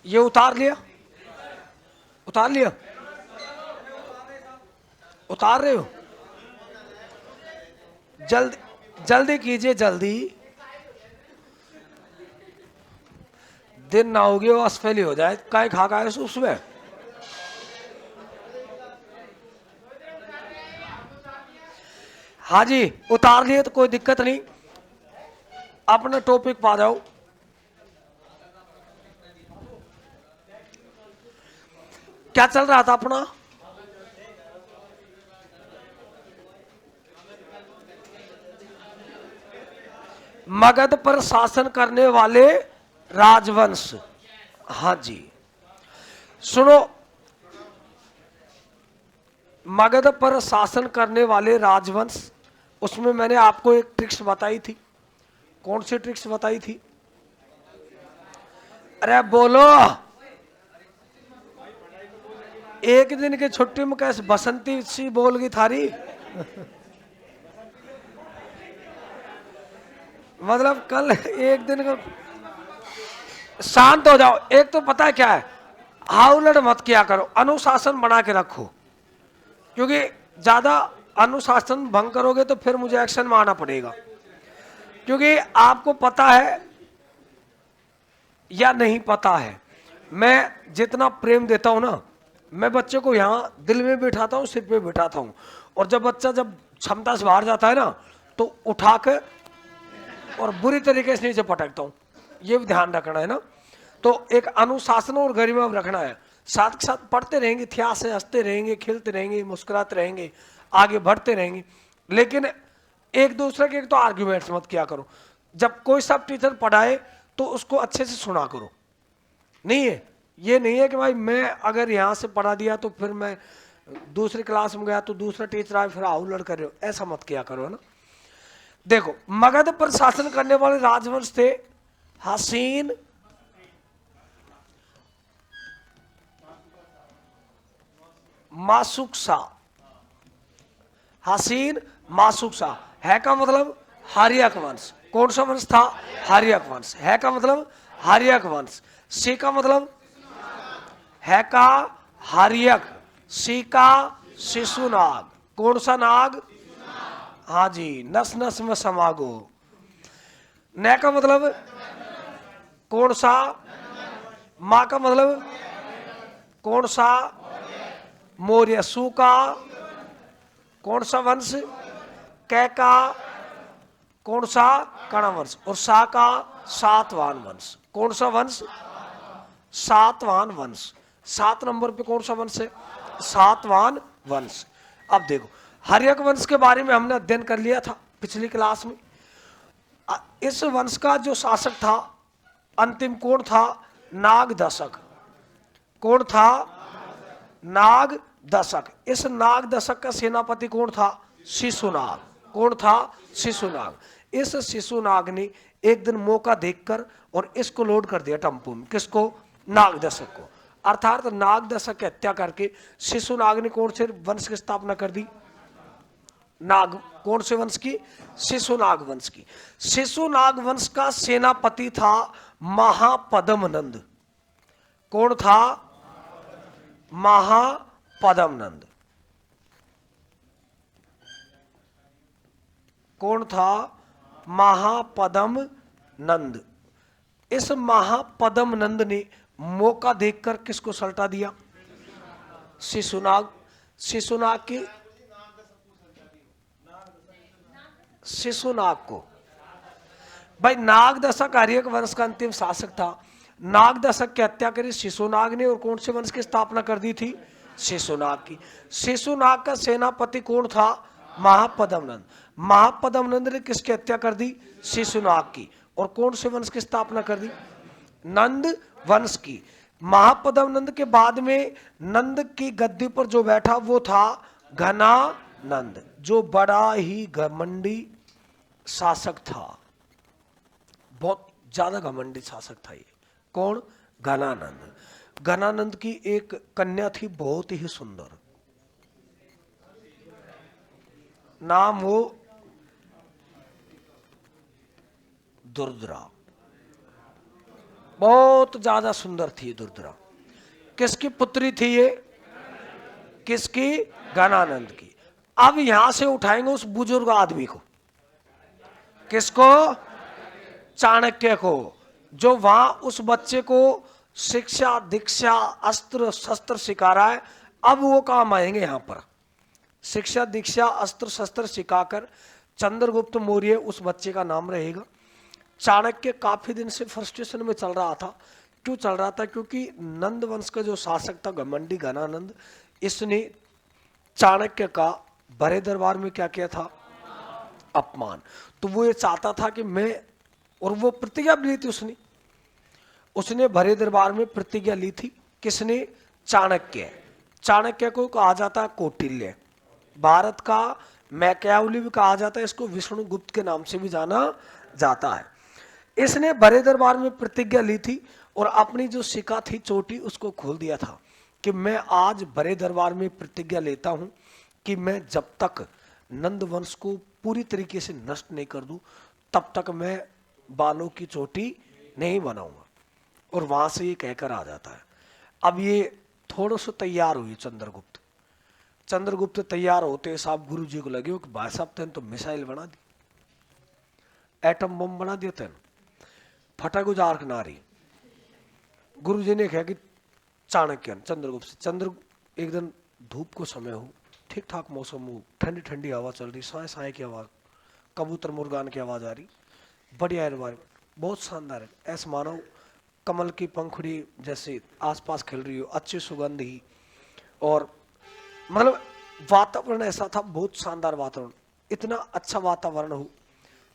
ये उतार लिया, उतार लिया, उतार रहे हो? जल्दी जल्दी कीजिए, जल्दी। दिन ना होगी वो असफेली हो जाए, काय खा का उसमें। हाँ जी, उतार लिए तो कोई दिक्कत नहीं, अपना टॉपिक पा जाओ। क्या चल रहा था अपना? मगध पर शासन करने वाले राजवंश। हाँ जी, सुनो, मगध पर शासन करने वाले राजवंश, उसमें मैंने आपको एक ट्रिक्स बताई थी। कौन सी ट्रिक्स बताई थी? अरे बोलो। एक दिन की छुट्टी में कैसे बसंती सी बोल गई थारी। मतलब कल एक दिन का, शांत हो जाओ। एक तो पता है क्या है, हाउलड़ मत किया करो, अनुशासन बना के रखो। क्योंकि ज्यादा अनुशासन भंग करोगे तो फिर मुझे एक्शन में आना पड़ेगा। क्योंकि आपको पता है या नहीं पता है, मैं जितना प्रेम देता हूं ना, मैं बच्चे को यहाँ दिल में बिठाता हूँ, सिर पे बिठाता हूँ। और जब बच्चा जब क्षमता से बाहर जाता है ना, तो उठा के और बुरी तरीके से नीचे पटकता हूँ। ये भी ध्यान रखना है ना। तो एक अनुशासन और गरिमा रखना है। साथ के साथ पढ़ते रहेंगे, इतिहास से हंसते रहेंगे, खेलते रहेंगे, मुस्कुराते रहेंगे, आगे बढ़ते रहेंगे। लेकिन एक दूसरे के एक तो आर्ग्यूमेंट्स मत किया करो। जब कोई सब टीचर पढ़ाए तो उसको अच्छे से सुना करो। नहीं है, ये नहीं है कि भाई मैं अगर यहाँ से पढ़ा दिया तो फिर मैं दूसरी क्लास में गया तो दूसरा टीचर आए फिर आहुलड़ कर रहे हो, ऐसा मत किया करो, है ना। देखो, मगध पर शासन करने वाले राजवंश थे हसीन, मासुकसा। हसीन, मासुकसा है का मतलब हार्यक वंश। कौन सा वंश था? हार्यक वंश। है का मतलब हार्यक वंश। सी का मतलब है का हार्यक, सी का शिशुनाग। कौन सा नाग? हाँ जी, नस नस में समागो। न का मतलब कौन सा? माँ का मतलब कौन सा? मौर्य। सु का कौन सा वंश? कै का कौन सा? कर्ण वंश। और सा का सातवान वंश। कौन सा वंश? सातवान वंश। 7 नंबर पे कौन सा वंश है? सातवान वंश। अब देखो, हर्यक वंश के बारे में हमने अध्ययन कर लिया था पिछली क्लास में। इस वंश का जो शासक था अंतिम, कौन था? नाग दशक। कौन था? नाग दशक। इस नाग दशक का सेनापति कौन था? शिशुनाग। कौन था? शिशुनाग। इस शिशुनाग ने एक दिन मौका देखकर और इसको लोड कर दिया टम्पू में। किसको? नाग दशक को। अर्थात नाग दशक की हत्या करके शिशुनाग ने कौन से वंश की स्थापना कर दी? नाग। कौन से वंश की? शिशुनाग वंश की। शिशुनाग वंश का सेनापति था महापद्मनंद। कौन था? महापद्मनंद। कौन था? महापद्मनंद। इस महापद्मनंद ने मौका देखकर किसको सल्टा दिया? शिशुनाग। शिशुनाग की, शिशुनाग को। भाई नाग दशक हर्यक वंश का अंतिम शासक था। नाग दशक की हत्या करी शिशुनाग ने और कौन से वंश की स्थापना कर दी थी? शिशुनाग की। शिशुनाग का सेनापति कौन था? महापद्मनंद। महापद्मनंद ने किसकी हत्या कर दी? शिशुनाग की। और कौन से वंश की स्थापना कर दी? नंद वंश की। महापद्मनंद के बाद में नंद की गद्दी पर जो बैठा वो था घनानंद, जो बड़ा ही घमंडी शासक था। बहुत ज्यादा घमंडी शासक था ये। कौन? घनानंद। घनानंद की एक कन्या थी बहुत ही सुंदर, नाम वो दुर्दरा। बहुत ज्यादा सुंदर थी दुर्दरा। किसकी पुत्री थी ये? किसकी? गणानंद की। अब यहां से उठाएंगे उस बुजुर्ग आदमी को। किसको? चाणक्य को, जो वहां उस बच्चे को शिक्षा दीक्षा अस्त्र शस्त्र सिखा रहा है। अब वो काम आएंगे यहां पर। शिक्षा दीक्षा अस्त्र शस्त्र सिखाकर चंद्रगुप्त मौर्य उस बच्चे का नाम रहेगा। चाणक्य काफी दिन से फ्रस्ट्रेशन में चल रहा था। क्यों चल रहा था? क्योंकि नंद वंश का जो शासक था घमंडी गणानंद, इसने चाणक्य का बड़े दरबार में क्या किया था? अपमान। तो वो ये चाहता था कि मैं, और वो प्रतिज्ञा भी ली थी उसने भरे दरबार में प्रतिज्ञा ली थी। किसने? चाणक्य। चाणक्य को कहा जाता है कौटिल्य, भारत का मैकियावेली भी कहा जाता है, इसको विष्णुगुप्त के नाम से भी जाना जाता है। इसने भरे दरबार में प्रतिज्ञा ली थी और अपनी जो शिखा थी चोटी उसको खोल दिया था कि मैं आज भरे दरबार में प्रतिज्ञा लेता हूं कि मैं जब तक नंद वंश को पूरी तरीके से नष्ट नहीं कर दूं तब तक मैं बालों की चोटी नहीं बनाऊंगा। और वहां से ये कहकर आ जाता है। अब ये थोड़ा सा तैयार हुई चंद्रगुप्त तैयार होते साहब गुरु जी को लगे कि भाई साहब तेन तो मिसाइल बना दी, एटम बम बना दिया तेन, फटा गुजार नारी। गुरु जी ने कहा कि चाणक्य चंद्रगुप्त से, चंद्र एक दिन धूप को समय हो, ठीक ठाक मौसम हो, ठंडी ठंडी हवा चल रही, साए साए की आवाज, कबूतर मुर्गान की आवाज आ रही, बढ़िया एनवायरमेंट, बहुत शानदार है। ऐसा मानो कमल की पंखुड़ी जैसे आसपास खिल रही हो, अच्छी सुगंध ही, और मतलब वातावरण ऐसा था, बहुत शानदार वातावरण। इतना अच्छा वातावरण हो,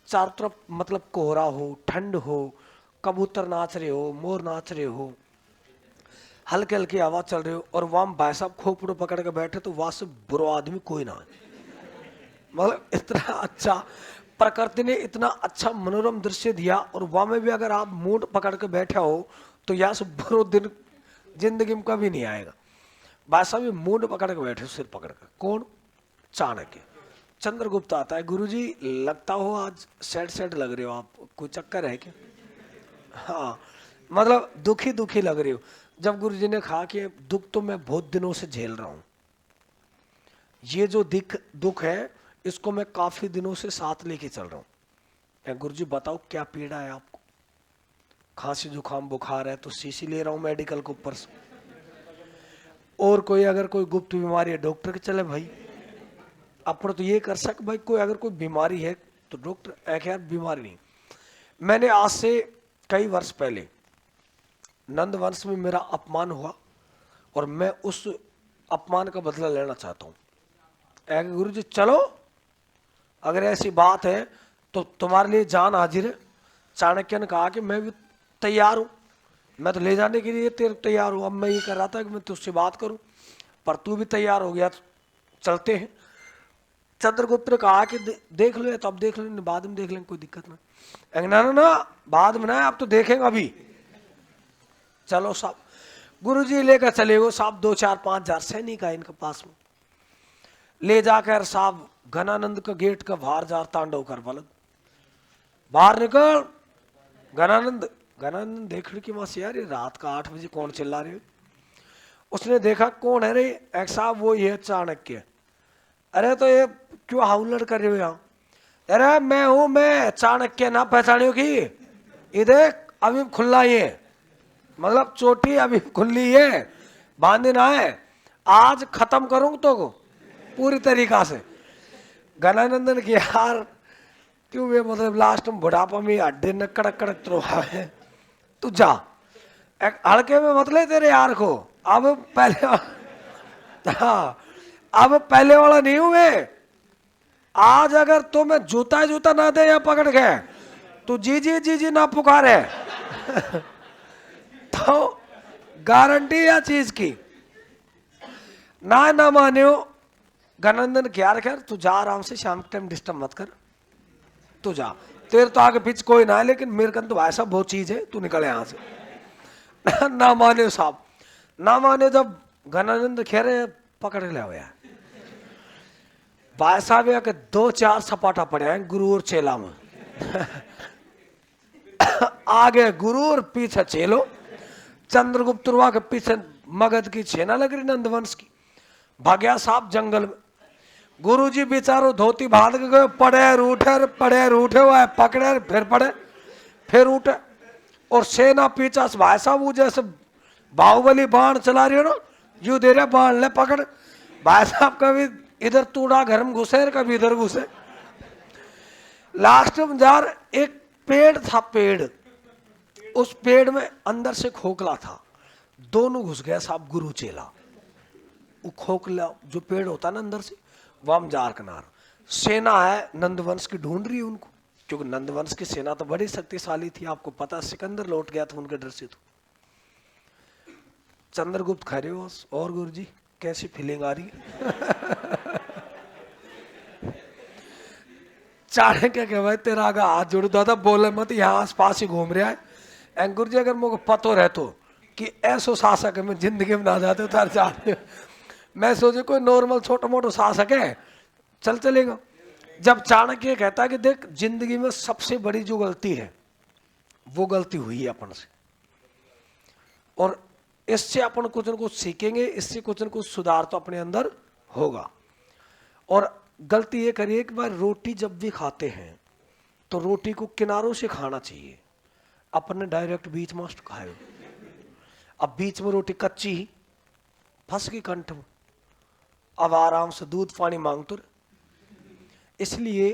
चारों तरफ मतलब कोहरा हो, ठंड हो, कबूतर नाच रहे हो, मोर नाच रहे हो, हल्के हल्की आवाज चल रही हो, और वहां भाई साहब खोपड़ो पकड़ के बैठे तो वहां से बुरा आदमी कोई ना है। मतलब इतना अच्छा प्रकृति ने इतना अच्छा मनोरम दृश्य दिया, और वहां में भी अगर आप मूड पकड़ के बैठे हो तो यहाँ से बुरा दिन जिंदगी में कभी नहीं आएगा। भाई साहब मूड पकड़ के बैठे, सिर पकड़ के। कौन? चाणक्य। चंद्रगुप्त आता है, गुरुजी लगता हो आज सैड सैड लग रहे हो आप, कोई चक्कर है क्या? हाँ, मतलब दुखी दुखी लग रही हो। जब गुरुजी ने कहा कि दुख तो मैं बहुत दिनों से झेल रहा हूं, ये जो दुख है इसको मैं काफी दिनों से साथ लेके चल रहा हूं। गुरुजी बताओ क्या पीड़ा है आपको? खांसी जुकाम बुखार है तो शीशी ले रहा हूं मेडिकल के ऊपर से, और कोई अगर कोई गुप्त बीमारी है डॉक्टर के चले भाई। अपन तो ये कर सक भाई, कोई अगर कोई बीमारी है तो डॉक्टर खैर बीमारी नहीं। मैंने आज से कई वर्ष पहले नंद वंश में मेरा अपमान हुआ और मैं उस अपमान का बदला लेना चाहता हूं। गुरु जी चलो, अगर ऐसी बात है तो तुम्हारे लिए जान हाजिर है। चाणक्य ने कहा कि मैं भी तैयार हूं, मैं तो ले जाने के लिए तेरे तैयार हूं। अब मैं ये कर रहा था कि मैं तुझसे बात करूं, पर तू भी तैयार हो गया तो चलते हैं। चंद्रगुप्त ने कहा कि देख लो, तो अब देख लो, बाद में देख लेंगे, कोई दिक्कत नहीं। ना ना ना, बाद में ना, अब तो देखेंगे अभी। चलो साहब, गुरुजी लेकर चले गए साहब, 2-4-5 हजार सैनिक आए इनके पास में, ले जाकर साहब घनानंद का गेट का बाहर जा तांडव कर बलद, बाहर निकल घनानंद। घनानंद देखने की वहां से, यार ये रात का 8 बजे कौन चिल्ला रहे? उसने देखा कौन है रे? एक साहब वो ये चाणक्य। अरे तो ये क्यों हाउलट कर रहे हो यहाँ? अरे मैं चाणक्य, ना पहचानियो की? ये देख अभी खुला, ये मतलब चोटी अभी खुली है, बांधे ना है, आज खत्म करूं तो पूरी तरीका से। घनानंदन की यार क्यों वे, मतलब लास्ट में बुढ़ापा में हड्डे न कड़क कड़क तो है, तू जा एक हड़के में मत ले तेरे यार को। अब पहले हाँ, अब पहले वाला नहीं हुए। आज अगर तुम्हें जूता ना दे या पकड़ के तो जी ना पुकारे तो गारंटी या चीज की ना मानियो। घनानंदन क्या खैर तू जा आराम से, शाम के टाइम डिस्टर्ब मत कर, तू जा, तेरे तो आगे पीछे कोई ना है, लेकिन मेरे कन तो ऐसा बहुत चीज है, तू निकले यहां से। ना माने साहब, ना माने। जब घनानंद खेरे पकड़ लिया हुआ भाई साहब, या के 2-4 सपाटा पड़े हैं गुरु और चेला में। आगे गुरु और पीछे चेलो। चंद्रगुप्त के पीछे मगध की सेना लग रही नंदवंश की। भाग्या साहब जंगल में। गुरुजी बेचारो धोती बांध के गए, पड़े रूठे हुए, पकड़े फिर पड़े फिर उठे। और सेना पीछा से भाई साहब वो जैसे बाहुबली बाण चला रही हो ना, यू दे रहे बाण ले पकड़। भाई साहब कभी इधर तूड़ा घर में घुसे, कभी इधर घुसे। लास्ट में जार एक पेड़ था, पेड़, उस पेड़ में अंदर से खोखला था, दोनों घुस गया साहब गुरु चेला। वो खोखला जो पेड़ होता है ना अंदर से, वाम जार किनार सेना है नंदवंश की ढूंढ रही है उनको, क्योंकि नंदवंश की सेना तो बड़ी शक्तिशाली थी। आपको पता, सिकंदर लौट गया था उनके डर से। तो चंद्रगुप्त खड़े हो, और गुरुजी कैसी फीलिंग आ रही है? चाणक्य के भाई तेरा आगे हाथ जोड़ दादा, बोले मत, यहाँ आस पास ही घूम रहा है। गुरु जी अगर मुझे पतो रहतो कि ऐसो शासक है मैं जिंदगी में ना जाते तार चाह, मैं सोचे कोई नॉर्मल छोटा मोटा शासक है चल चलेगा। जब चाणक्य कहता है कि देख जिंदगी में सबसे बड़ी जो गलती है वो गलती हुई है अपन से, और इससे अपन कुछ न कुछ सीखेंगे, इससे कुछ न कुछ सुधार तो अपने अंदर होगा। और गलती ये करिए कि भाई रोटी जब भी खाते हैं तो रोटी को किनारों से खाना चाहिए, अपन ने डायरेक्ट बीच में खाए। अब बीच में रोटी कच्ची ही फंस गई कंठ में, अब आराम से दूध पानी मांगते। इसलिए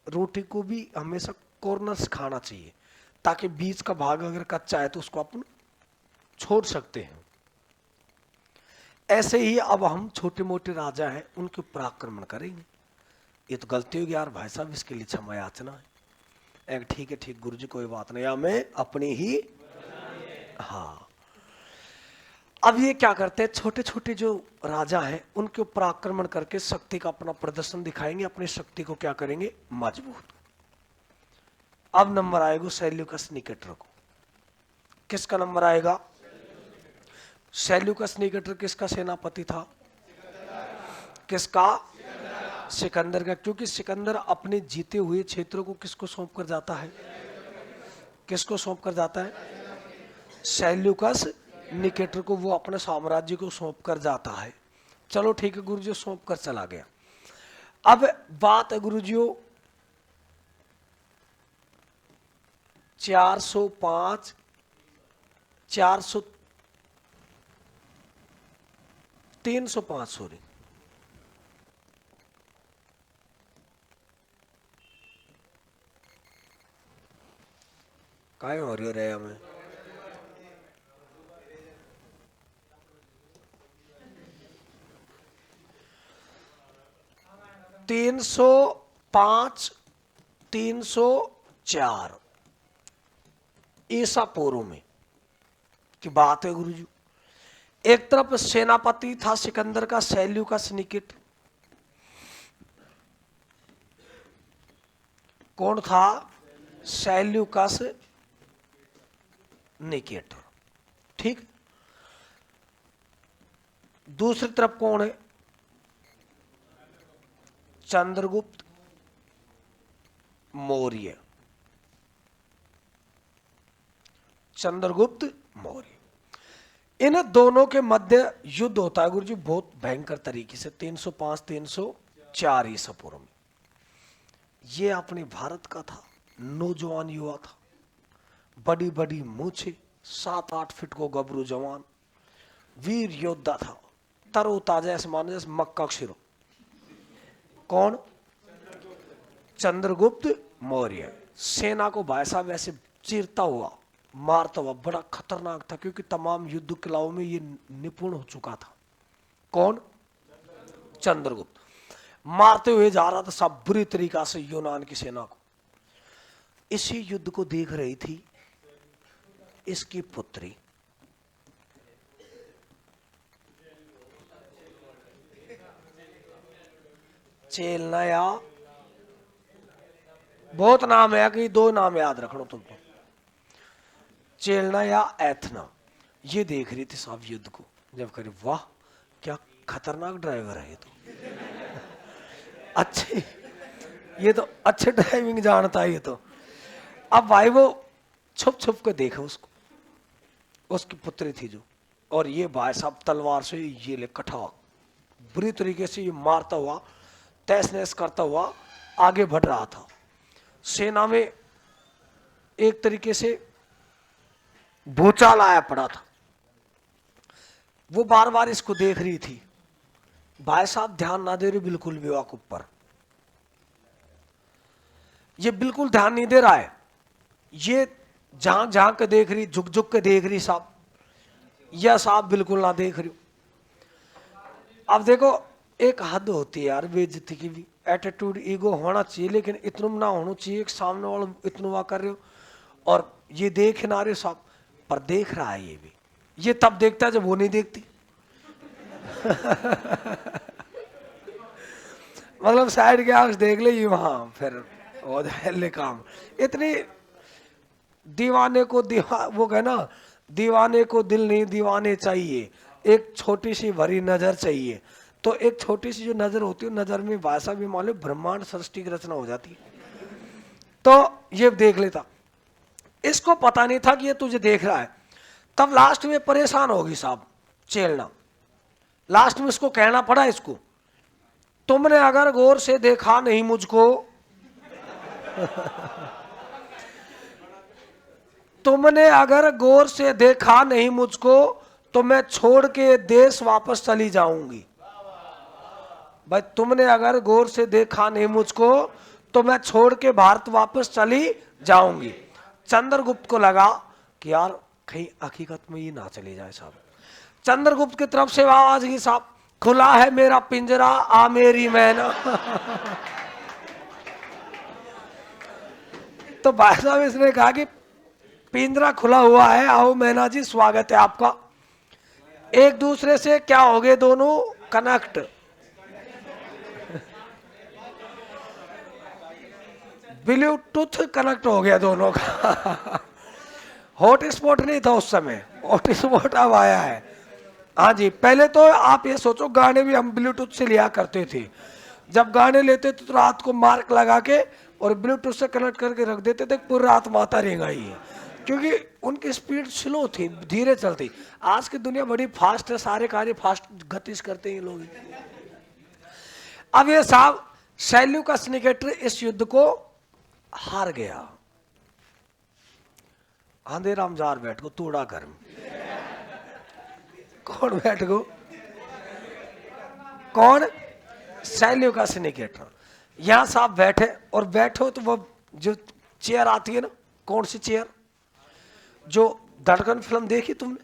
रोटी को भी हमेशा कॉर्नर से खाना चाहिए, ताकि बीच का भाग अगर कच्चा है तो उसको अपन छोड़ सकते हैं। ऐसे ही अब हम छोटे मोटे राजा हैं उनके ऊपर आक्रमण करेंगे। ये तो गलती होगी यार भाई साहब, इसके लिए क्षमा याचना है। ठीक है ठीक गुरुजी कोई बात नहीं, हमें अपनी ही। हाँ, अब ये क्या करते हैं, छोटे छोटे जो राजा हैं उनके ऊपर आक्रमण करके शक्ति का अपना प्रदर्शन दिखाएंगे, अपनी शक्ति को क्या करेंगे, मजबूत। अब नंबर आएगा सेल्यूकस निकेटर को। किसका नंबर आएगा? सेल्यूकस निकेटर किसका सेनापति था? किसका? सिकंदर का। क्योंकि सिकंदर अपने जीते हुए क्षेत्रों को किसको सौंप कर जाता है? किसको सौंप कर जाता है? सेल्यूकस निकेटर को वो अपने साम्राज्य को सौंप कर जाता है। चलो ठीक है गुरुजी, सौंप कर चला गया। अब बात है गुरुजियों 405 305 सॉरी, काय हो रहे हमें 305 304 ईसा पूर्व में की बात है गुरुजी। एक तरफ सेनापति था सिकंदर का सेल्यूकस निकेटर। कौन था? सेल्यूकस निकेटर, ठीक। दूसरी तरफ कौन है? चंद्रगुप्त मौर्य। चंद्रगुप्त मौर्य, इन दोनों के मध्य युद्ध होता है गुरुजी बहुत भयंकर तरीके से 305 304 ईसा पूर्व में। ये अपने भारत का था, नौजवान युवा था, बड़ी बड़ी मूछे, 7-8 फीट को गबरू जवान, वीर योद्धा था, तरोताजा ऐसे मानो जैसे मक्का शिरो। कौन? चंद्रगुप्त मौर्य। सेना को भाई साहब ऐसे चीरता हुआ, मारता हुआ, बड़ा खतरनाक था, क्योंकि तमाम युद्ध कलाओं में ये निपुण हो चुका था। कौन? चंद्रगुप्त। मारते हुए जा रहा था सब बुरी तरीका से यूनान की सेना को। इसी युद्ध को देख रही थी इसकी पुत्री चेलनाया, बहुत नाम है कि 2 नाम याद रखना तुमको, चेलना या एथना। ये देख रही थी साहब युद्ध को, जब करे वाह क्या खतरनाक ड्राइवर है ये तो ये तो अच्छे ड्राइविंग जानता है ये तो। अब भाई वो छुप छुप के देखा उसको, उसकी पुत्री थी जो, और ये भाई साहब तलवार से ये ले कटा बुरी तरीके से ये मारता हुआ, तहस नहस करता हुआ आगे बढ़ रहा था। सेना में एक तरीके से भूचाल आया पड़ा था। वो बार बार इसको देख रही थी। भाई साहब ध्यान ना दे रहे बिल्कुल भी वाकूफ पर, ये बिल्कुल ध्यान नहीं दे रहा है। ये झांक झांक के देख रही, झुक झुक के देख रही साहब, यह साहब बिल्कुल ना देख रही। अब देखो एक हद होती है यार बेइज्जती की भी, एटीट्यूड ईगो होना चाहिए, लेकिन इतना ना होना चाहिए कि सामने वाला इतना हुआ कर रहे हो और ये देख ना रहे साहब, पर देख रहा है ये भी। ये तब देखता है जब वो नहीं देखती। मतलब साइड के आंख देख ले वहां, फिर हो जाए काम। इतनी दीवाने को वो कहना, दीवाने को दिल नहीं दीवाने चाहिए, एक छोटी सी भरी नजर चाहिए। तो एक छोटी सी जो नजर होती है, नजर में भाषा भी मान लो ब्रह्मांड सृष्टि की रचना हो जाती है। तो ये देख लेता, इसको पता नहीं था कि ये तुझे देख रहा है। तब लास्ट में परेशान होगी साहब चेलना, लास्ट में इसको कहना पड़ा, इसको तुमने अगर गौर से देखा नहीं मुझको तुमने अगर गौर से देखा नहीं मुझको तो मैं छोड़ के देश वापस चली जाऊंगी। भाई तुमने अगर गौर से देखा नहीं मुझको तो मैं छोड़ के भारत वापस चली जाऊंगी। चंद्रगुप्त को लगा कि यार कहीं हकीकत में ये ना चली जाए साहब। चंद्रगुप्त की तरफ से आवाज की साहब, खुला है मेरा पिंजरा आ मेरी मैना। तो भाई साहब इसने कहा कि पिंजरा खुला हुआ है, आओ मैना जी स्वागत है आपका। एक दूसरे से क्या हो गए दोनों कनेक्ट, ब्लूटूथ कनेक्ट हो गया दोनों का। हॉट स्पॉट नहीं था उस समय, हॉट स्पॉट अब आया है। हाँ जी, पहले तो आप ये सोचो गाने भी हम ब्लूटूथ से लिया करते थे। जब गाने लेते थे तो रात को मार्क लगा के और ब्लूटूथ से कनेक्ट करके रख देते थे, पूरी रात माता रेंगाई है, क्योंकि उनकी स्पीड स्लो थी, धीरे चलती। आज की दुनिया बड़ी फास्ट है, सारे कार्य फास्ट गतिश करते हैं लोग। अब ये साहब सेल्यूकस निकेटर इस युद्ध को हार गया। आंधे राम जार बैठ को तोड़ा गर्म, कौन बैठ गो, कौन, सेल्यूकस निकेटर। यहां साहब बैठे, और बैठो तो वो जो चेयर आती है ना, कौन सी चेयर, जो धड़कन फिल्म देखी तुमने?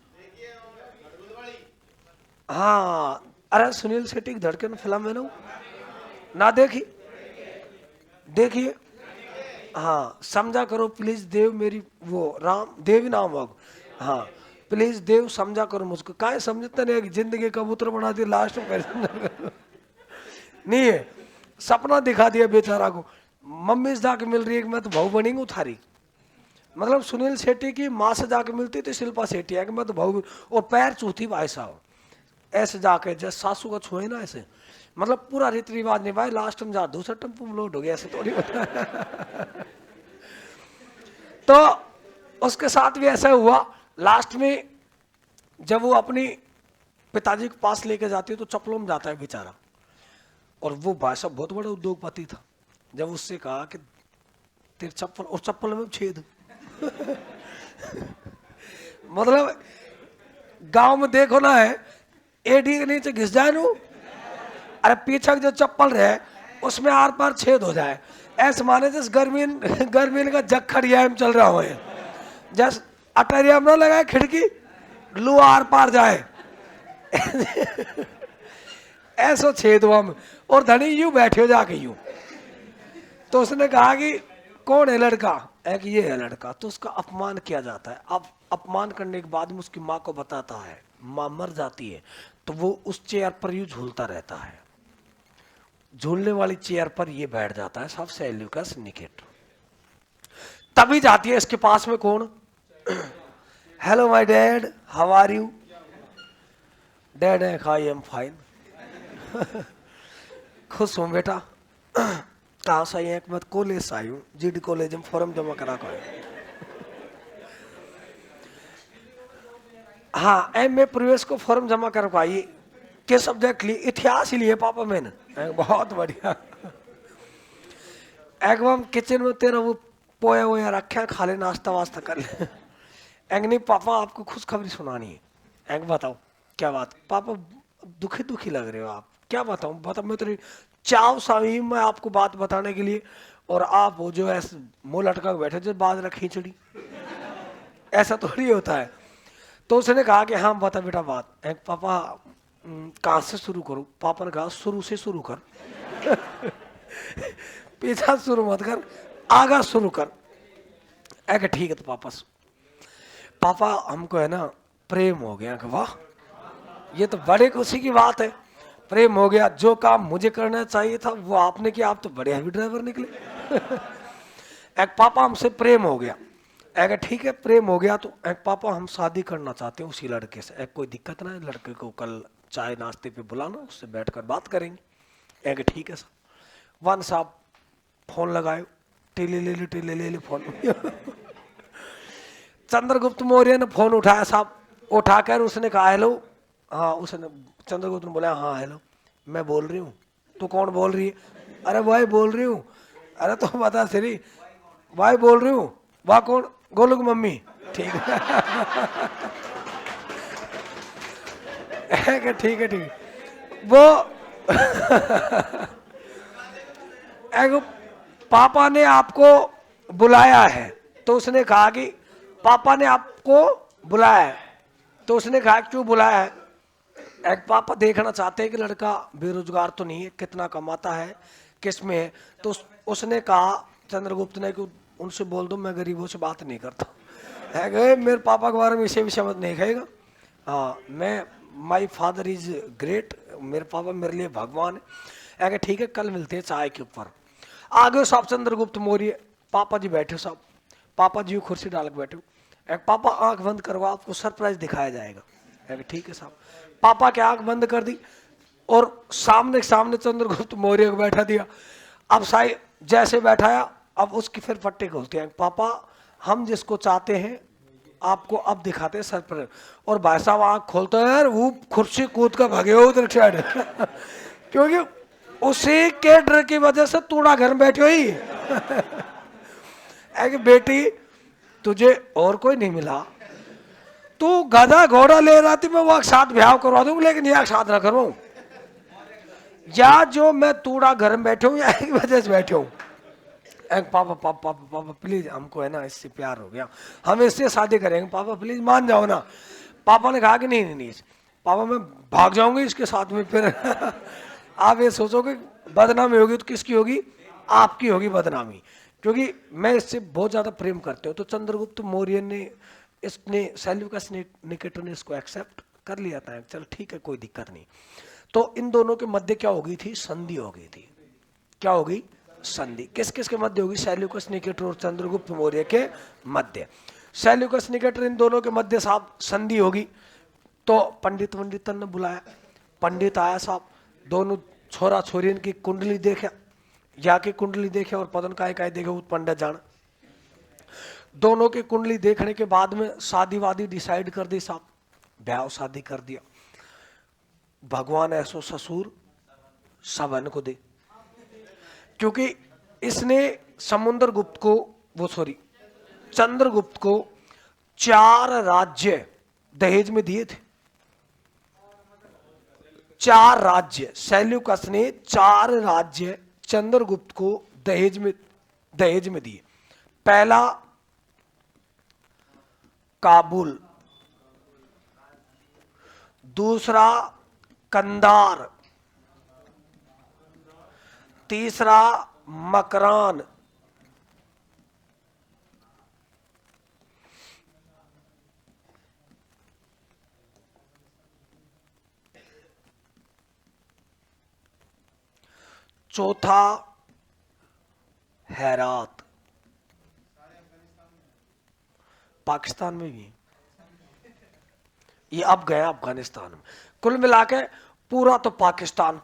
हाँ, अरे सुनील शेट्टी की धड़कन फिल्म है ना देखी? देखिए, हाँ, समझा करो प्लीज देव मेरी, वो राम देवी नाम होगा, हाँ, प्लीज देव समझा करो मुझको। काहे समझता नहीं, जिंदगी कबूतर बना दिया लास्ट में। नहीं है, सपना दिखा दिया बेचारा को, मम्मी से जाके मिल रही है कि मैं तो बहू बनेंगी उठारी। मतलब सुनील शेट्टी की माँ से जाके मिलती थी शिल्पा शेट्टी है कि मैं तो बहू, और पैर चूथी भाई साहब ऐसे जाके, जैसे सासू का छुए ना ऐसे, मतलब पूरा रीति रिवाज निभाए। लास्ट में जा दूसरा टेम्पो में लोड हो गया, ऐसे थोड़ी होता। तो उसके साथ भी ऐसा हुआ। लास्ट में जब वो अपनी पिताजी के पास लेके जाती है तो चप्पलों में जाता है बेचारा, और वो भाई साहब बहुत बड़ा उद्योगपति था। जब उससे कहा कि तेरे चप्पल, और चप्पल में छेद। मतलब गांव में देखो ना है, एडी के नीचे घिस जाए नु, अरे पीछे जो चप्पल रहे उसमें आर पार छेद हो जाए, ऐसे माने जैसे गर्मी का जग खड़िया में चल रहा हो, जैसे अटरिया में ना लगाए खिड़की, लू आर पार जाए। ऐसा छेद हुआ में, और धनी यूं बैठे हो जाके यूं। तो उसने कहा कि कौन है लड़का, एक ये है लड़का। तो उसका अपमान किया जाता है। अब अपमान करने के बाद में उसकी माँ को बताता है, माँ मर जाती है, तो वो उस चेयर पर यूं झूलता रहता है, झूलने वाली चेयर पर ये बैठ जाता है सब सेल्यूकस निकेटर। तभी जाती है इसके पास में कौन, hello my dad, how are you? Dad है, आई एम फाइन। खुश हूं बेटा, कहाँ से आई है? मैं कॉलेज से आई हूँ, जीडी कॉलेज में फॉर्म जमा करा कर। हाँ एमए प्रवेश को फॉर्म जमा करवाइए। के सब्जेक्ट लिए? इतिहास ही लिए पापा मैंने। बहुत बढ़िया। एकदम किचन में तेरा वो पोया वोया रखा, खा ले, नाश्ता वास्ता कर ले। एंग नहीं पापा आपको खुशखबरी सुनानी है। एंग बताओ क्या बात? पापा दुखी दुखी लग रहे हो आप, क्या बताऊं? बताओ, मैं तो चाव सावी मैं आपको बात बताने के लिए, और आप वो जो ऐसे मुंह लटका के बैठे जो बाजरा खींचड़ी, ऐसा थोड़ी होता है। तो उसने कहा कि हाँ बता बेटा बात। एक पापा कहाँ से शुरू करूं? पापा ने कहा शुरू से शुरू कर। पीछा शुरू मत कर, आगा शुरू कर। एक ठीक है। तो पापा हमको है ना प्रेम हो गया। कि वाह, ये तो बड़े खुशी की बात है। प्रेम हो गया, जो काम मुझे करना चाहिए था वो आपने किया, आप तो बड़े हैवी ड्राइवर निकले। एक पापा हमसे प्रेम हो गया। एक ठीक है प्रेम हो गया, तो एक पापा हम शादी करना चाहते हैं उसी लड़के से। एक कोई दिक्कत ना है, लड़के को कल चाय नाश्ते पे बुलाना, उससे बैठकर बात करेंगे। एक ठीक है साहब। वन साहब फोन लगाए, टेले ले ले फोन। चंद्रगुप्त मौर्य ने फोन उठाया साहब। उठाकर उसने कहा हेलो। हाँ, उसने चंद्रगुप्त ने बोला हाँ हेलो मैं बोल रही हूँ। तो कौन बोल रही है? अरे भाई बोल रही हूँ। अरे तो बता सही, भाई बोल रही हूँ। वाह कौन? गोलू की मम्मी। ठीक है। ठीक है ठीक है। वो एगो पापा ने आपको बुलाया है। तो उसने कहा कि पापा ने आपको बुलाया है। तो उसने कहा क्यों बुलाया है? एक पापा देखना चाहते हैं कि लड़का बेरोजगार तो नहीं है, कितना कमाता है, किस में है। तो उसने कहा चंद्रगुप्त ने कि उनसे बोल दो मैं गरीबों से बात नहीं करता है। गए मेरे पापा के बारे में इसे भी समझ नहीं खाएगा। हाँ मैं, माई फादर इज ग्रेट, मेरे पापा मेरे लिए भगवान है। अगर ठीक है कल मिलते हैं चाय के ऊपर। आगे साहब चंद्रगुप्त मौर्य, पापा जी बैठे साहब। पापा जी कुर्सी डाल के बैठे। एक पापा आंख बंद करो, आपको सरप्राइज दिखाया जाएगा। ठीक है साहब। पापा की आंख बंद कर दी और सामने सामने चंद्रगुप्त मौर्य को बैठा दिया। अब साई जैसे बैठाया, अब उसकी फिर पट्टी खोलती है। पापा हम जिसको चाहते हैं आपको अब दिखाते हैं सरप्राइज। और भाई साहब आंख खोलते हैं यार, वो कुर्सी कूद कर भागे उधर साइड। क्योंकि उसी के डर की वजह से तूड़ा घर में बैठी हुई। बेटी तुझे और कोई नहीं मिला, तू गधा घोड़ा ले रहा थी, मैं वो साथ ब्याह करवा दूंगा, लेकिन यह साथ ना करवाऊं। या जो मैं तूड़ा घर में बैठे हूँ या एक वजह से बैठे हूँ। पापा पापा पापा पापा प्लीज, हमको है ना इससे प्यार हो गया, हम इससे शादी करेंगे, पापा प्लीज मान जाओ ना। पापा ने कहा कि नहीं नहीं नहीं पापा मैं भाग जाऊंगी इसके साथ में। फिर आप ये सोचोगे बदनामी होगी तो किसकी होगी? आपकी होगी बदनामी, क्योंकि मैं इससे बहुत ज्यादा प्रेम करते हो। तो चंद्रगुप्त मौर्य ने, इसने सेल्यूकस निकेटर ने इसको एक्सेप्ट कर लिया था। चल ठीक है कोई दिक्कत नहीं। तो इन दोनों के मध्य क्या हो गई थी? संधि हो गई थी। क्या हो गई? संधि। किस किस के मध्य होगी? सेल्यूकस निकेटर और चंद्रगुप्त मौर्य के मध्य। सेल्यूकस निकेटर इन दोनों के मध्य साहब संधि होगी। तो पंडितन ने बुलाया। पंडित आया साहब, दोनों छोरा छोरी की कुंडली देखा, या की कुंडली देखे और पदन काय देखे वो पंडित जान। दोनों की कुंडली देखने के बाद में शादी वादी डिसाइड कर दी साहब, ब्याह शादी कर दिया। भगवान ऐसो ससुर सबन को दे, क्योंकि इसने समुद्र गुप्त को, वो सॉरी चंद्रगुप्त को 4 राज्य दहेज में दिए थे। 4 राज्य सेल्यूकस ने 4 राज्य चंद्रगुप्त को दहेज में दिए। पहला काबुल, दूसरा कंधार, तीसरा मकरान, चौथा हेरात। पाकिस्तान में भी, ये अब गया अफगानिस्तान में। कुल मिला के पूरा तो पाकिस्तान,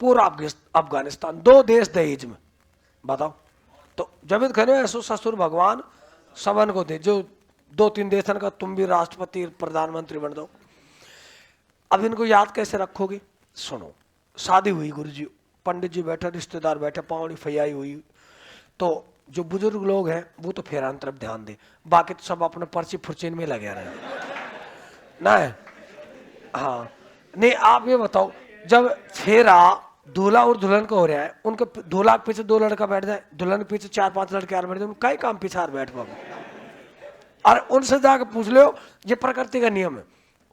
पूरा अफगानिस्तान, 2 देश दहेज में। बताओ। तो जब कहने ऐसो ससुर भगवान सबन को दे, जो 2-3 देशन का तुम भी राष्ट्रपति प्रधानमंत्री बन दो। अब इनको याद कैसे रखोगे? सुनो, शादी हुई गुरुजी, पंडित जी बैठे, रिश्तेदार बैठे, पावनी फैयाई हुई, तो जो बुजुर्ग लोग हैं वो तो फेरान तरफ ध्यान दे, बाकी तो सब अपने पर्ची फुर्चीन में लगे रहे ना है। हाँ, नहीं आप ये बताओ, जब फेरा दूल्हा और दुल्हन का हो रहा है, उनके दूल्हा के पीछे 2 लड़का बैठ जाए, दुल्हन के पीछे 4-5 लड़के आ बैठ जाए, कई काम पीछे बैठ पाओ। और उनसे जाकर पूछ लो, ये प्रकृति का नियम है,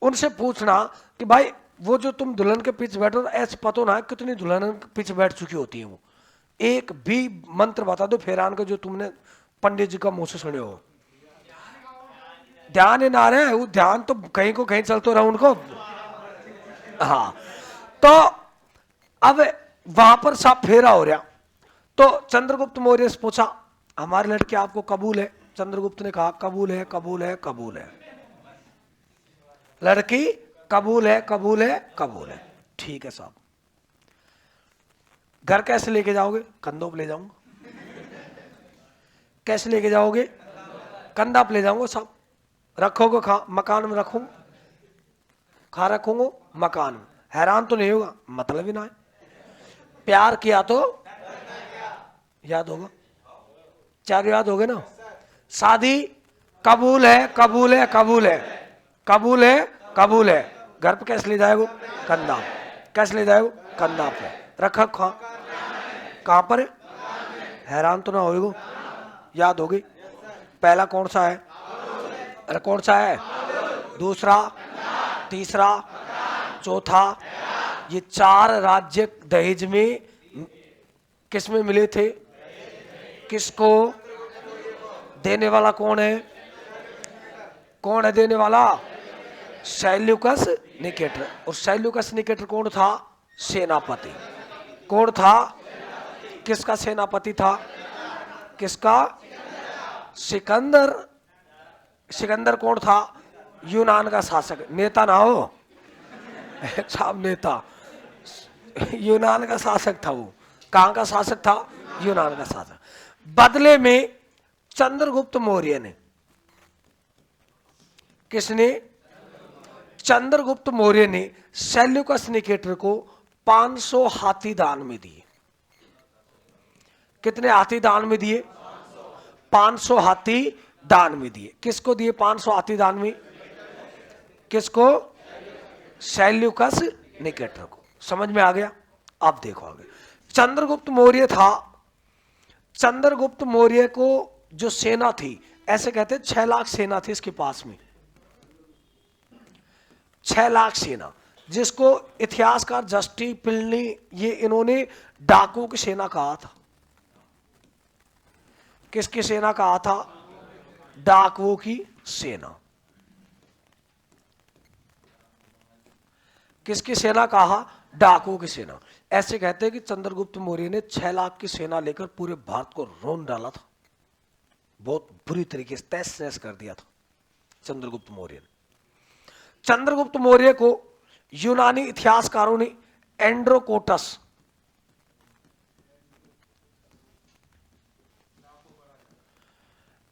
उनसे पूछना कि भाई वो जो तुम दुल्हन के पीछे बैठो, ऐसे पता ना कितनी दुल्हन के पीछे बैठ चुकी होती है, वो एक भी मंत्र बता दो फेरान का जो तुमने पंडित जी का मुंह से सुने हो। ध्यान ही ना रहे, वो ध्यान तो कहीं को कहीं चलते रहा उनको। हाँ, तो अब वहां पर सब फेरा हो रहा, तो चंद्रगुप्त मौर्य से पूछा, हमारी लड़की आपको कबूल है? चंद्रगुप्त ने कहा कबूल है, कबूल है, कबूल है, लड़की कबूल है, कबूल है, कबूल है। ठीक है साहब, घर कैसे लेके जाओगे? कंधों पे ले जाऊंगा। कैसे लेके जाओगे? कंधा पे ले जाऊंगा साहब। रखोगे मकान में रखूंगा, खा रखूंगा मकान में, हैरान तो नहीं होगा? मतलब ही ना है, प्यार किया तो याद होगा, चार याद हो गए ना। शादी कबूल है, कबूल है, कबूल है, कबूल है, कबूल है। घर पे कैसे ले जाएगो? कंधा। कैसे ले जाएगो? कंधा पे। रखा कहां पर है? हैरान तो ना होएगो, याद होगी। पहला कौन सा है? अरे कौन सा है? दूसरा, तीसरा, चौथा। ये 4 राज्य दहेज में किस में मिले थे? किसको? देने वाला कौन है? कौन है देने वाला? Seleucus Nicator. और सेल्यूकस निकेटर कौन था? सेनापति। कौन था? किसका सेनापति था? किसका? सिकंदर। सिकंदर कौन था? यूनान का शासक। नेता ना हो साहब, नेता। यूनान का शासक था वो। कहां का शासक था? यूनान का शासक। बदले में चंद्रगुप्त मौर्य ने, किसने? चंद्रगुप्त मौर्य ने सेल्यूकस निकेटर को 500 हाथी दान में दिए। कितने हाथी दान में दिए? 500 हाथी दान में दिए। किसको दिए 500 हाथी दान में? किसको? सेल्यूकस निकेटर को। समझ में आ गया? अब देखो आगे। चंद्रगुप्त मौर्य था, चंद्रगुप्त मौर्य को जो सेना थी, ऐसे कहते 6 लाख सेना थी इसके पास में। 6 लाख सेना, जिसको इतिहासकार जस्टी पिलनी ये इन्होंने डाकुओं की सेना कहा था। किसकी सेना कहा था? डाकुओं की सेना। किसकी सेना कहा? डाकुओं की सेना। ऐसे कहते हैं कि चंद्रगुप्त मौर्य ने 6 लाख की सेना लेकर पूरे भारत को रोन डाला था, बहुत बुरी तरीके से तहस नहस कर दिया था चंद्रगुप्त मौर्य ने। चंद्रगुप्त मौर्य को यूनानी इतिहासकारों ने एंड्रोकोटस,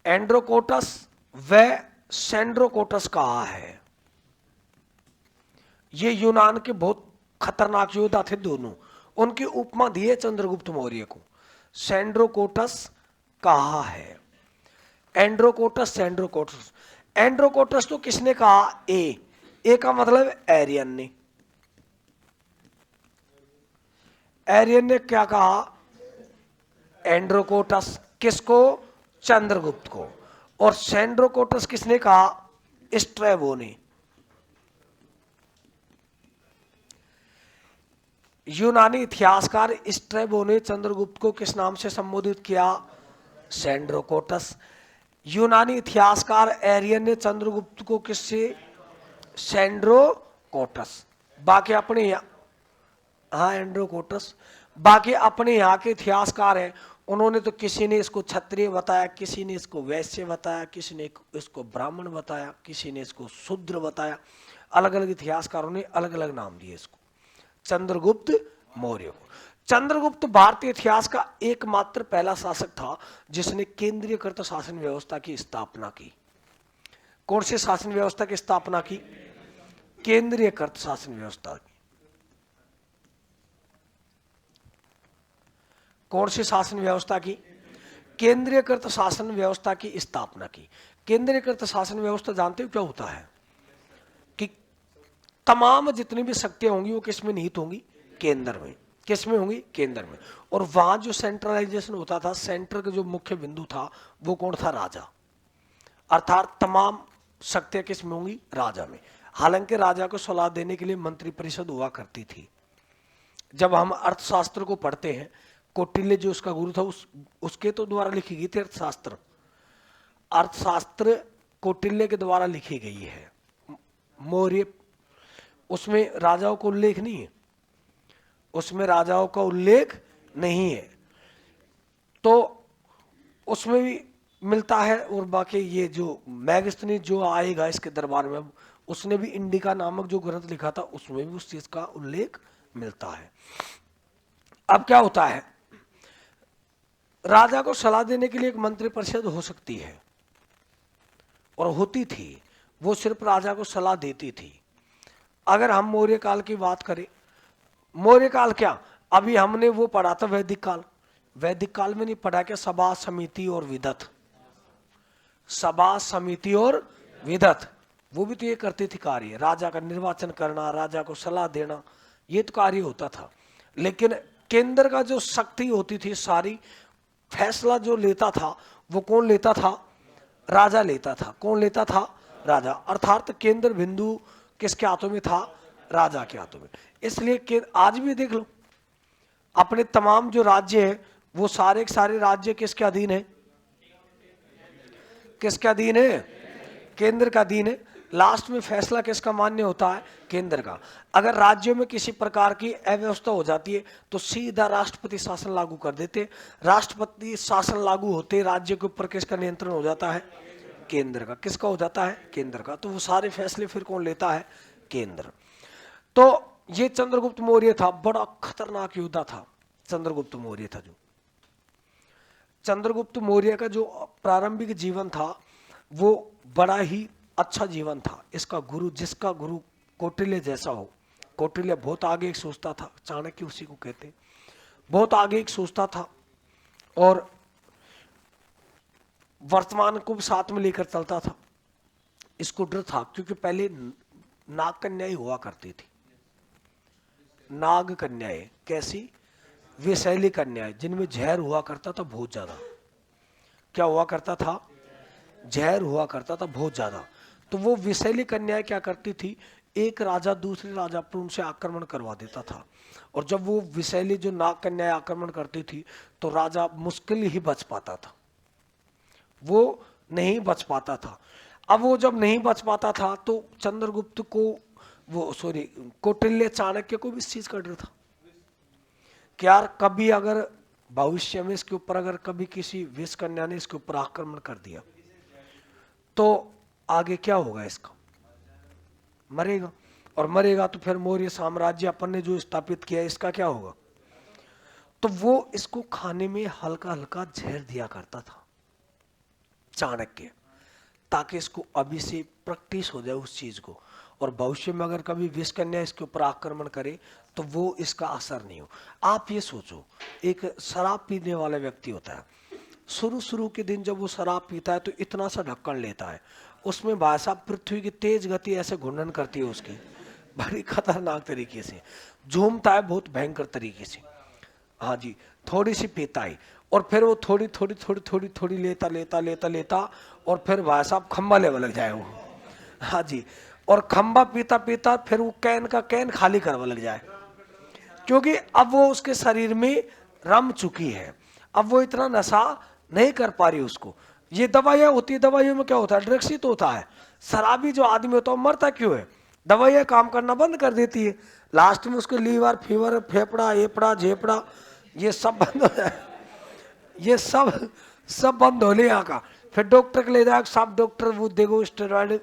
एंड्रोकोटस व सेंड्रोकोटस कहा है। ये यूनान के बहुत खतरनाक योद्धा थे दोनों। उनकी उपमा दी है चंद्रगुप्त मौर्य को, सेंड्रोकोटस कहा है। Androcottus, Sandrocottus. एंड्रोकोटस तो किसने कहा? ए का मतलब एरियन ने। एरियन ने क्या कहा? एंड्रोकोटस। किसको? चंद्रगुप्त को। और सेंड्रोकोटस किसने कहा? स्ट्रैबो ने। यूनानी इतिहासकार स्ट्रैबो ने चंद्रगुप्त को किस नाम से संबोधित किया? सेंड्रोकोटस। यूनानी इतिहासकार एरियन ने चंद्रगुप्त को किससे? सेंड्रोकोटस। बाकी अपने हाँ एंड्रोकोटस। बाकी अपने यहाँ के इतिहासकार हैं, उन्होंने तो किसी ने इसको क्षत्रिय बताया, किसी ने इसको वैश्य बताया, किसी ने इसको ब्राह्मण बताया, किसी ने इसको शूद्र बताया। अलग अलग इतिहासकारों ने अलग अलग नाम दिए इसको, चंद्रगुप्त मौर्य को। चंद्रगुप्त भारतीय इतिहास का एकमात्र पहला शासक था जिसने केंद्रीयकृत शासन व्यवस्था की स्थापना की। कौन सी शासन व्यवस्था की स्थापना की? केंद्रीयकृत शासन व्यवस्था की। कौन सी शासन व्यवस्था की? केंद्रीयकृत शासन व्यवस्था की स्थापना की। केंद्रीयकृत शासन व्यवस्था जानते हो क्या होता है? कि तमाम जितनी भी शक्तियां होंगी वो किस में निहित होंगी? केंद्र में। किस में होंगी? केंद्र में। और वहां जो सेंट्रलाइजेशन होता था, सेंटर का जो मुख्य बिंदु था वो कौन था? राजा। अर्थात तमाम शक्तियां किस में होंगी? राजा में। हालांकि राजा को सलाह देने के लिए मंत्रिपरिषद हुआ करती थी। जब हम अर्थशास्त्र को पढ़ते हैं, कौटिल्य जो उसका गुरु था उसके तो द्वारा लिखी गई थी अर्थशास्त्र। अर्थशास्त्र कौटिल्य के द्वारा लिखी गई है। मौर्य, उसमें राजाओं का उल्लेख नहीं है, उसमें राजाओं का उल्लेख नहीं है, तो उसमें भी मिलता है। और बाकी ये जो मैगस्थनी जो आएगा इसके दरबार में, उसने भी इंडिका नामक जो ग्रंथ लिखा था उसमें भी उस चीज का उल्लेख मिलता है। अब क्या होता है, राजा को सलाह देने के लिए एक मंत्रिपरिषद हो सकती है और होती थी, वो सिर्फ राजा को सलाह देती थी। अगर हम मौर्य काल की बात करें, मौर्य काल क्या, अभी हमने वो पढ़ा था वैदिक काल। वैदिक काल में नहीं पढ़ा क्या? सभा समिति और विदत। सभा समिति और विदत, वो भी तो ये करती थी कार्य, राजा का निर्वाचन करना, राजा को सलाह देना, ये तो कार्य होता था। लेकिन केंद्र का जो शक्ति होती थी सारी, फैसला जो लेता था वो कौन लेता था? राजा लेता था। कौन लेता था? राजा। अर्थात केंद्र बिंदु किसके हाथों में था? राजा के हाथों में। इसलिए आज भी देख लो, अपने तमाम जो राज्य हैं वो सारे के सारे राज्य किसके अधीन है? किसके अधीन है? केंद्र का अधीन है। लास्ट में फैसला किसका मान्य होता है? केंद्र का। अगर राज्यों में किसी प्रकार की अव्यवस्था हो जाती है तो सीधा राष्ट्रपति शासन लागू कर देते। राष्ट्रपति शासन लागू होते राज्य के ऊपर किसका नियंत्रण हो जाता है? केंद्र का। किसका हो जाता है? केंद्र का। तो वो सारे फैसले फिर कौन लेता है? केंद्र। तो ये चंद्रगुप्त मौर्य था, बड़ा खतरनाक योद्धा था चंद्रगुप्त मौर्य था। जो चंद्रगुप्त मौर्य का जो प्रारंभिक जीवन था वो बड़ा ही अच्छा जीवन था। इसका गुरु, जिसका गुरु कौटिल्य जैसा हो, कौटिल्य बहुत आगे एक सोचता था, चाणक्य उसी को कहते, बहुत आगे एक सोचता था और वर्तमान को भी साथ में लेकर चलता था। इसको डर था क्योंकि पहले नाग कन्याएं हुआ करती थी। नाग कन्याएं कैसी? विषैली कन्याएं, जिनमें जहर हुआ करता था बहुत ज्यादा। क्या हुआ करता था? जहर हुआ करता था बहुत ज्यादा। तो वो विषैली कन्याएं क्या करती थी, एक राजा दूसरे राजा पर उनसे आक्रमण करवा देता था। और जब वो विषैली जो नाग कन्याएं आक्रमण करती थी तो राजा मुश्किल ही बच पाता था, वो नहीं बच पाता था। अब वो जब नहीं बच पाता था तो चंद्रगुप्त को, वो सॉरी कौटिल्य, चाणक्य को भी इस चीज का डर था कि यार कभी अगर भविष्य में इसके ऊपर अगर कभी किसी विष कन्या ने इसके ऊपर आक्रमण कर दिया तो आगे क्या होगा इसका? मरेगा। और मरेगा तो फिर मौर्य साम्राज्य अपन ने जो स्थापित किया इसका क्या होगा? तो वो इसको खाने में हल्का हल्का जहर दिया करता था चाणक्य, ताकि इसको अभी से प्रैक्टिस हो जाए उस चीज को, और भविष्य में अगर कभी विष कन्या इसके ऊपर आक्रमण करे तो वो इसका असर नहीं हो। आप ये सोचो, एक शराब पीने वाला व्यक्ति होता है, शुरू के दिन जब वो शराब पीता है तो इतना सा ढक्कन लेता है, उसमें भाई साहब पृथ्वी की तेज गति ऐसे घूर्णन करती है उसकी, बड़ी खतरनाक तरीके से झूमता है, बहुत भयंकर तरीके से। हाँ जी, थोड़ी सी पीता है और फिर वो थोड़ी लेता और फिर भाई साहब खंबा लेवल लग जाए वो। हाँ जी, और खंबा पीता पीता फिर वो कैन का कैन खाली करवा लग जाए, क्योंकि अब वो उसके शरीर में रम चुकी है, अब वो इतना नशा नहीं कर पा रही उसको। ये दवाइयां होती है, दवाइयों में क्या होता है? ड्रग्स ही तो होता है। शराबी जो आदमी होता है मरता क्यों है? दवाइयां काम करना बंद कर देती है, लास्ट में उसके लीवर, फीवर, फेफड़ा, एपड़ा, झेपड़ा, ये सब बंद हो जाए, ये सब बंद होने यहाँ का। फिर डॉक्टर के ले जाए, सब डॉक्टर वो देखो स्टेरॉइड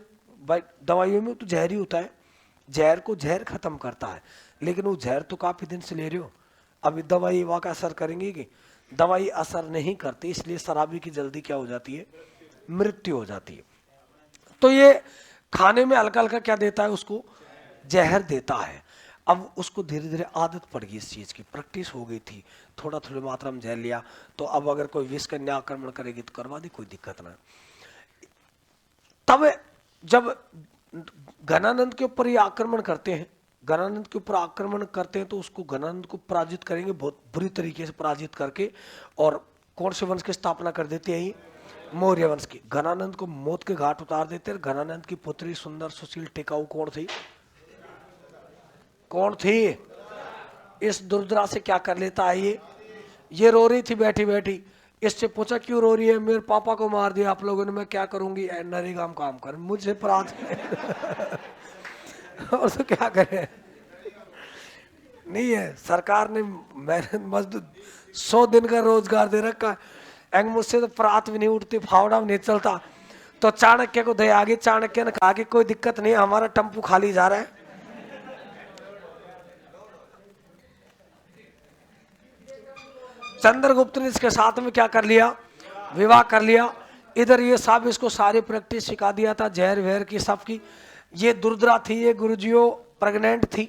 दवाइयों में तो जहर ही होता है, जहर को जहर खत्म करता है, लेकिन वो जहर तो काफी दिन से ले रहे हो, अभी दवाई वहाँ का असर करेंगे कि? दवाई असर नहीं करती, इसलिए शराबी की जल्दी क्या हो जाती है? मृत्यु हो जाती है। तो ये खाने में हल्का हल्का क्या देता है उसको? जहर देता है। अब उसको धीरे धीरे आदत पड़ गई, इस चीज की प्रैक्टिस हो गई थी, थोड़ा थोड़ी मात्रा में जहर लिया। तो अब अगर कोई विष कन्या आक्रमण करेगी तो करवा दी, कोई दिक्कत ना। तब जब घनानंद के ऊपर ये आक्रमण करते हैं, घनानंद के ऊपर आक्रमण करते हैं, तो उसको घनानंद को पराजित करेंगे बहुत बुरी तरीके से पराजित करके, और कौन से वंश की स्थापना कर देते हैं? मौर्य वंश की। घनानंद को मौत के घाट उतार देते हैं। घनानंद की पुत्री सुंदर सुशील टिकाऊ कौन थी? कौन थी? इस दुर्दरा से क्या कर लेता है ये रो रही थी बैठी बैठी। इससे पूछा क्यों रो रही है? मेरे पापा को मार दिया आप लोगों ने, मैं क्या करूंगी? नरेगा में काम कर, मुझे अपराध और तो क्या करे? नहीं है, सरकार ने मेहनत मजदूर 100 दिन का रोजगार दे रखा, मुझसे तो प्रात भी नहीं उठती, फावड़ा भी नहीं चलता। तो चाणक्य को दया आ गई। चाणक्य ने कहा कि कोई दिक्कत नहीं, हमारा टेम्पू खाली जा रहा है। चंद्रगुप्त ने इसके साथ में क्या कर लिया? विवाह कर लिया। इधर ये सब इसको सारी प्रैक्टिस सिखा दिया था, जहर वहर की सबकी। ये दुर्दरा थी, ये गुरुजियों प्रेग्नेंट थी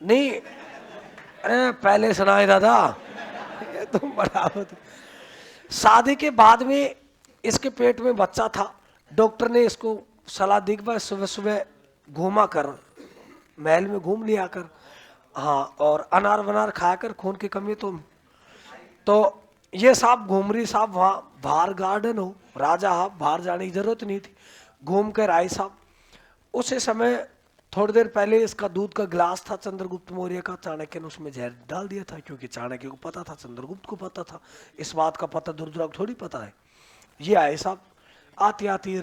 नहीं? अरे पहले सुनाए दादा, ये तुम बड़ा। शादी के बाद में इसके पेट में बच्चा था। डॉक्टर ने इसको सलाह दी कि सुबह सुबह घूमा कर, महल में घूम लिया कर, हाँ, और अनार वनार खाया कर, खून की कमी तो ये साहब घूम रही साहब, वहाँ बाहर गार्डन हो, राजा साहब बाहर जाने की जरूरत नहीं थी, घूम कर आए साहब। उसी समय थोड़ी देर पहले इसका दूध का गिलास था चंद्रगुप्त मौर्य का, चाणक्य ने उसमें जहर डाल दिया था, क्योंकि चाणक्य को पता था, चंद्रगुप्त को पता था। इस बात का पता दुर्दरा को थोड़ी पता है। ये आए साहब, आती आती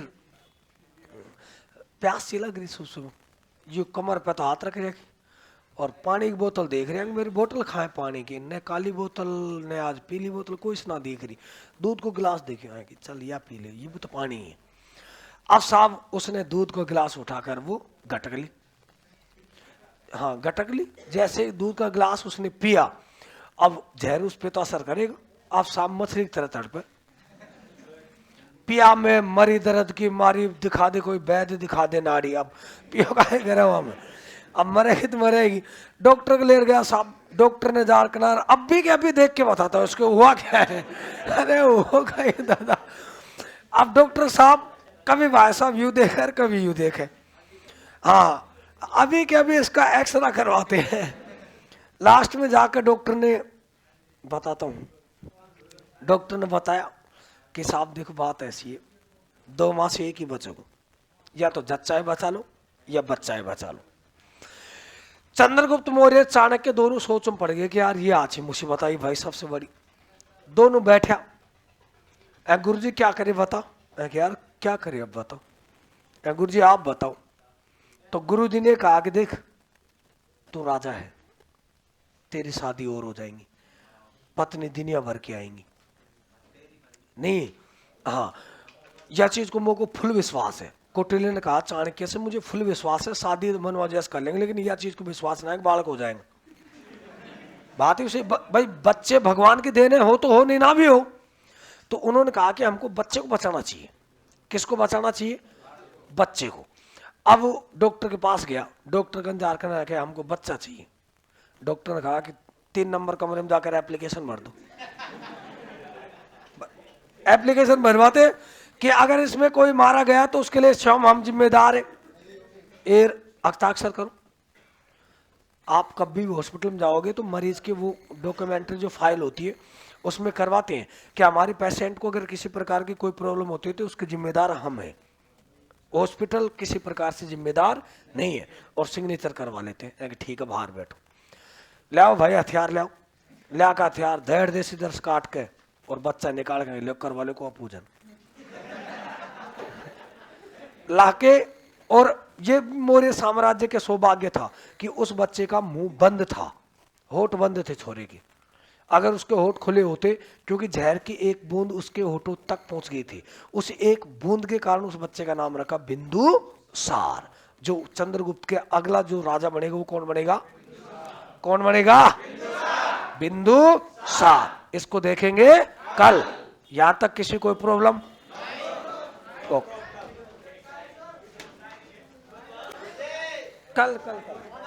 प्यास सी लग रही सुबह, ये कमर पे तो हाथ रख रहे और पानी की बोतल देख रहे हैं, मेरी बोतल खाए पानी की, न काली बोतल ने आज पीली बोतल, कोई ना दिख रही। दूध को गिलास देखे आए कि चल या पी ले, ये भी तो पानी है। अब साहब उसने दूध को गिलास उठाकर वो गटक ली, हाँ गटक ली। जैसे दूध का गिलास उसने पिया, अब जहर उस पे तो असर करेगा। अब साहब मछली की तरह तड़पे, पिया में मरी दर्द की मारी, दिखा दे कोई वैद्य, दिखा दे नाड़ी। अब पियो का गरवा में, अब मरेगी तो मरेगी। डॉक्टर को ले गया साहब, डॉक्टर ने जार किनार अभी के अभी देख के बताता है उसको हुआ क्या है। अरे होगा ये दादा। अब डॉक्टर साहब कभी भाई साहब यू देखे, कभी यू देखे, हाँ अभी के अभी इसका एक्सरा करवाते हैं। लास्ट में जाकर डॉक्टर ने, बताता हूँ, डॉक्टर ने बताया कि साहब देखो बात ऐसी है, 2 माह से एक ही बचोगे, या तो जच्चाए बचा लो या बच्चाए बचा लो। चंद्रगुप्त मौर्य चाणक्य दोनों सोच में पड़ गए कि यार ये आज मुसीबत आई भाई सबसे बड़ी। दोनों बैठा, गुरुजी क्या करे बताओ? यार क्या करे अब बताओ? गुरुजी आप बताओ। तो गुरुजी ने कहा कि देख तू राजा है, तेरी शादी और हो जाएंगी, पत्नी दुनिया भर की आएंगी नहीं, हाँ यह चीज को मुझको फुल विश्वास है। कौटिल्य ने कहा चाणक्य से मुझे फुल विश्वास है, शादी मनवा जैसे कर लेंगे, लेकिन यह चीज को विश्वास ना है बालक हो जाएंगे। बात ही उसे भाई बच्चे भगवान के देने हो तो हो, नहीं ना भी हो। तो उन्होंने कहा कि हमको बच्चे को बचाना चाहिए। किसको बचाना चाहिए? बच्चे को। अब डॉक्टर के पास गया, डॉक्टर गंजार करना कि हमको बच्चा चाहिए। डॉक्टर ने कहा कि 3 नंबर कमरे में जाकर एप्लीकेशन भर दो। एप्लीकेशन भरवाते कि अगर इसमें कोई मारा गया तो उसके लिए स्वयं हम जिम्मेदार है, हस्ताक्षर करो। आप कभी भी हॉस्पिटल में जाओगे तो मरीज की वो डॉक्यूमेंट्री जो फाइल होती है उसमें करवाते हैं कि हमारे पेशेंट को अगर किसी प्रकार की कोई प्रॉब्लम होती है तो उसके जिम्मेदार हम हैं, हॉस्पिटल किसी प्रकार से जिम्मेदार नहीं है। और सिग्नेचर करवा लेते हैं कि ठीक है बाहर बैठो, ले आओ भाई हथियार ले आओ, ले का हथियार धैर्य दे सीधर काट के और बच्चा निकाल के ले कर वाले को पूजन लाके। और ये मौर्य साम्राज्य के सौभाग्य था कि उस बच्चे का मुंह बंद था, होठ बंद थे छोरे के। अगर उसके होठ खुले होते, क्योंकि जहर की एक बूंद उसके होठों तक पहुंच गई थी, उस एक बूंद के कारण उस बच्चे का नाम रखा बिंदुसार। जो चंद्रगुप्त के अगला जो राजा बनेगा वो कौन बनेगा? कौन बनेगा? बिंदुसार। इसको देखेंगे कल। यहां तक किसी कोई प्रॉब्लम? ओके। कल कल कल